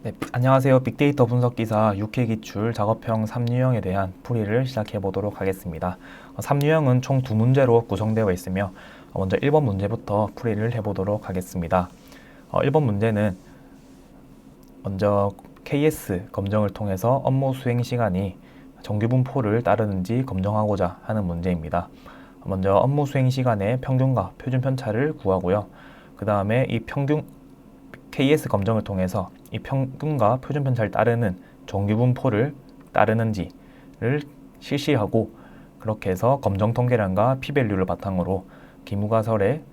네, 안녕하세요. 빅데이터 분석기사 6회 기출 작업형 3유형에 대한 풀이를 시작해 보도록 하겠습니다. 3유형은 총 두 문제로 구성되어 있으며 먼저 1번 문제부터 풀이를 해보도록 하겠습니다. 1번 문제는 먼저 KS 검정을 통해서 업무 수행 시간이 정규분포를 따르는지 검정하고자 하는 문제입니다. 먼저 업무 수행 시간의 평균과 표준 편차를 구하고요. 그 다음에 이 평균 KS 검정을 통해서 이 평균과 표준 편차를 따르는 정규분포를 따르는지를 실시하고, 그렇게 해서 검정 통계량과 P-밸류를 바탕으로 기무가설의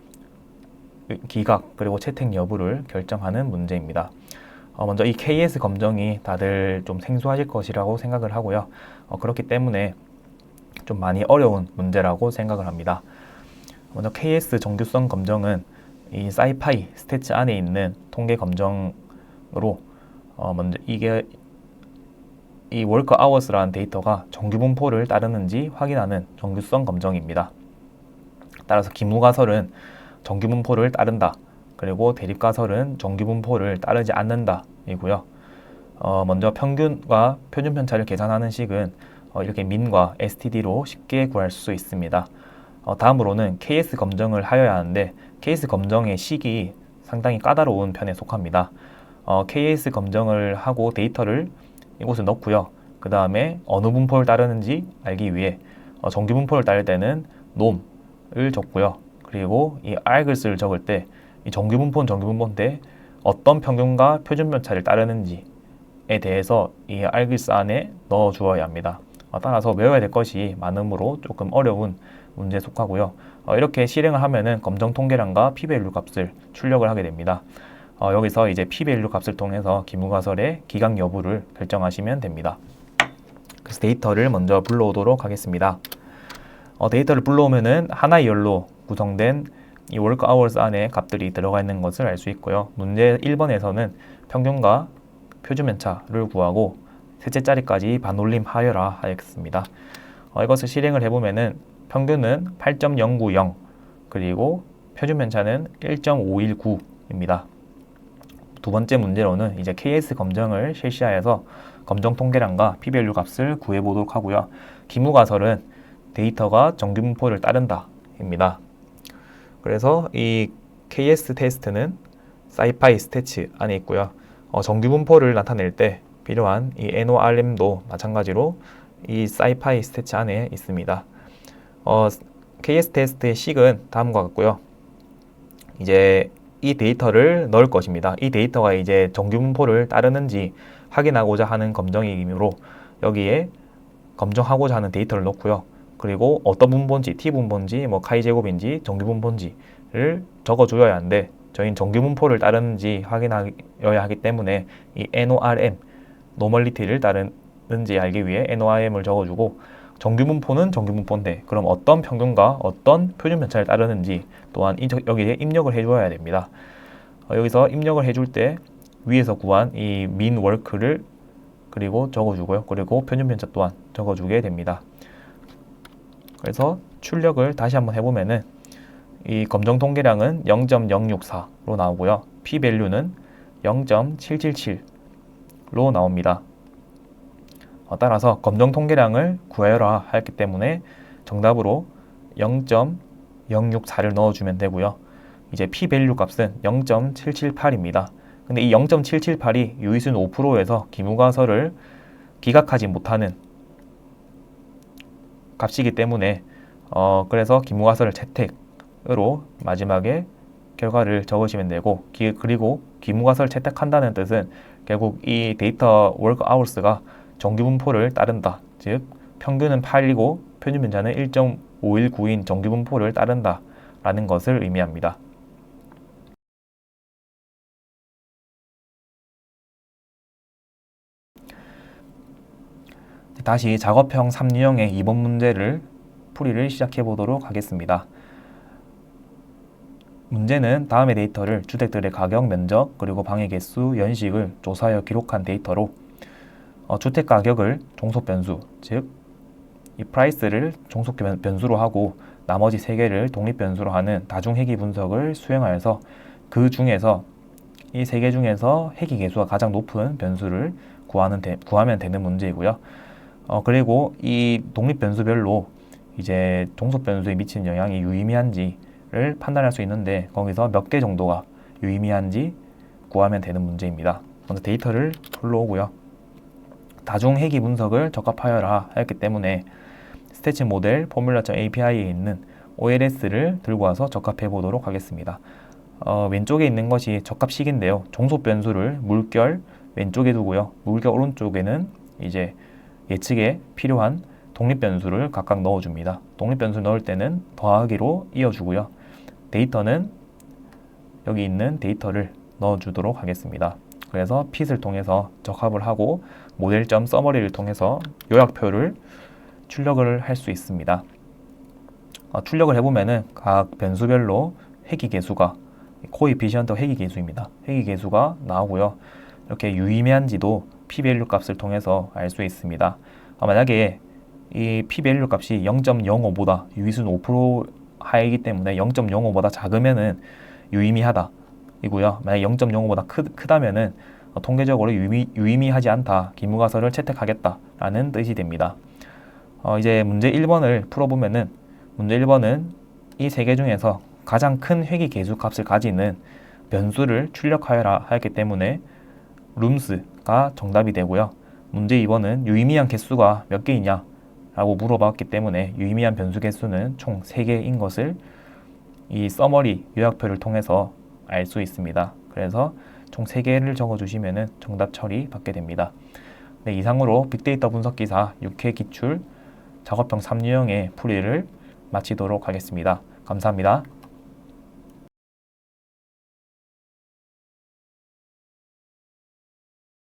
기각 그리고 채택 여부를 결정하는 문제입니다. 먼저 이 KS 검정이 다들 좀 생소하실 것이라고 생각을 하고요. 그렇기 때문에 좀 많이 어려운 문제라고 생각을 합니다. 먼저 KS 정규성 검정은 이 사이파이 스태츠 안에 있는 통계 검정으로 먼저 이게 이 월커 아워스라는 데이터가 정규분포를 따르는지 확인하는 정규성 검정입니다. 따라서 기무가설은 정규분포를 따른다, 그리고 대립가설은 정규분포를 따르지 않는다 이고요. 먼저 평균과 표준 편차를 계산하는 식은 이렇게 민과 STD로 쉽게 구할 수 있습니다. 다음으로는 KS 검정을 하여야 하는데 KS 검정의 식이 상당히 까다로운 편에 속합니다. KS 검정을 하고 데이터를 이곳에 넣고요. 그 다음에 어느 분포를 따르는지 알기 위해 정규 분포를 따를 때는 놈을 적고요. 그리고 이 args를 적을 때 이 정규 분포는 정규 분포인데 어떤 평균과 표준 편차를 따르는지에 대해서 이 args 안에 넣어 주어야 합니다. 따라서 외워야 될 것이 많으므로 조금 어려운 문제에 속하고요. 이렇게 실행을 하면은 검정 통계량과 P-밸류 값을 출력을 하게 됩니다. 여기서 이제 P-밸류 값을 통해서 기무가설의 기각 여부를 결정하시면 됩니다. 그래서 데이터를 먼저 불러오도록 하겠습니다. 데이터를 불러오면은 하나의 열로 구성된 이 work hours 안에 값들이 들어가 있는 것을 알 수 있고요. 문제 1번에서는 평균과 표준 편차를 구하고 셋째 자리까지 반올림 하여라 하였습니다. 이것을 실행을 해보면은 평균은 8.090, 그리고 표준 편차는 1.519입니다. 두 번째 문제로는 이제 KS 검정을 실시하여서 검정 통계량과 P-밸류 값을 구해보도록 하고요. 기무가설은 데이터가 정규분포를 따른다 입니다. 그래서 이 KS 테스트는 사이파이 스태츠 안에 있고요. 정규분포를 나타낼 때 필요한 이 NORM도 마찬가지로 이 사이파이 스태츠 안에 있습니다. KS 테스트의 식은 다음과 같고요. 이제 이 데이터를 넣을 것입니다. 이 데이터가 이제 정규분포를 따르는지 확인하고자 하는 검정이므로 여기에 검정하고자 하는 데이터를 넣고요. 그리고 어떤 분포인지, T분포인지, 뭐 카이 제곱인지, 정규분포인지를 적어줘야 하는데 저희는 정규분포를 따르는지 확인하여야 하기 때문에 이 NORM, 노멀리티를 따르는지 알기 위해 NORM을 적어주고, 정규분포는 정규분포인데 그럼 어떤 평균과 어떤 표준 편차를 따르는지 또한 여기에 입력을 해줘야 됩니다. 여기서 입력을 해줄 때 위에서 구한 이 mean work를 그리고 적어주고요. 그리고 표준 편차 또한 적어주게 됩니다. 그래서 출력을 다시 한번 해보면은 이 검정 통계량은 0.064로 나오고요. P-밸류는 0.777로 나옵니다. 따라서 검정 통계량을 구하여라 하였기 때문에 정답으로 0.064를 넣어주면 되고요. 이제 P-밸류 값은 0.778입니다. 근데 이 0.778이 유의수는 5%에서 기무가설을 기각하지 못하는 값이기 때문에 그래서 기무가설을 채택으로 마지막에 결과를 적으시면 되고, 그리고 기무가설을 채택한다는 뜻은 결국 이 데이터 work hours가 정규분포를 따른다, 즉 평균은 8이고 표준 편차는 1.519인 정규분포를 따른다 라는 것을 의미합니다. 다시 작업형 3유형의 2번 문제를 풀이를 시작해 보도록 하겠습니다. 문제는 다음의 데이터를 주택들의 가격, 면적, 그리고 방해 개수, 연식을 조사하여 기록한 데이터로 주택 가격을 종속 변수, 즉 이 프라이스를 종속 변수로 하고 나머지 세 개를 독립 변수로 하는 다중 회귀 분석을 수행하여서 그 중에서 이 세 개 중에서 회귀 계수가 가장 높은 변수를 구하면 되는 문제이고요. 그리고 이 독립 변수별로 이제 종속 변수에 미치는 영향이 유의미한지를 판단할 수 있는데, 거기서 몇 개 정도가 유의미한지 구하면 되는 문제입니다. 먼저 데이터를 불러오고요. 다중 회귀 분석을 적합하여라 하였기 때문에 스태치 모델 포뮬라.api에 있는 OLS를 들고 와서 적합해 보도록 하겠습니다. 왼쪽에 있는 것이 적합식인데요. 종속 변수를 물결 왼쪽에 두고요. 물결 오른쪽에는 이제 예측에 필요한 독립 변수를 각각 넣어줍니다. 독립 변수 넣을 때는 더하기로 이어주고요. 데이터는 여기 있는 데이터를 넣어주도록 하겠습니다. 그래서 핏을 통해서 적합을 하고 모델점 서머리를 통해서 요약표를 출력을 할 수 있습니다. 출력을 해보면은 각 변수별로 회귀 계수가 코에피시언트 회귀 계수입니다. 회귀 계수가 나오고요. 이렇게 유의미한지도 p-밸류 값을 통해서 알 수 있습니다. 만약에 이 p-밸류 값이 0.05보다 유의수는 5% 하이기 때문에 0.05보다 작으면은 유의미하다 이고요. 만약 0.05보다 크다면은 통계적으로 유의미하지 않다, 기무가설을 채택하겠다라는 뜻이 됩니다. 이제 문제 1번을 풀어보면은, 문제 1번은 이 세 개 중에서 가장 큰 회귀 계수 값을 가지는 변수를 출력하여라 하였기 때문에 룸스가 정답이 되고요. 문제 2번은 유의미한 개수가 몇 개이냐 라고 물어봤기 때문에 유의미한 변수 개수는 총 3개인 것을 이 서머리 요약표를 통해서 알 수 있습니다. 그래서 총 3개를 적어주시면 정답 처리 받게 됩니다. 네, 이상으로 빅데이터 분석기사 6회 기출 작업형 3유형의 풀이를 마치도록 하겠습니다. 감사합니다.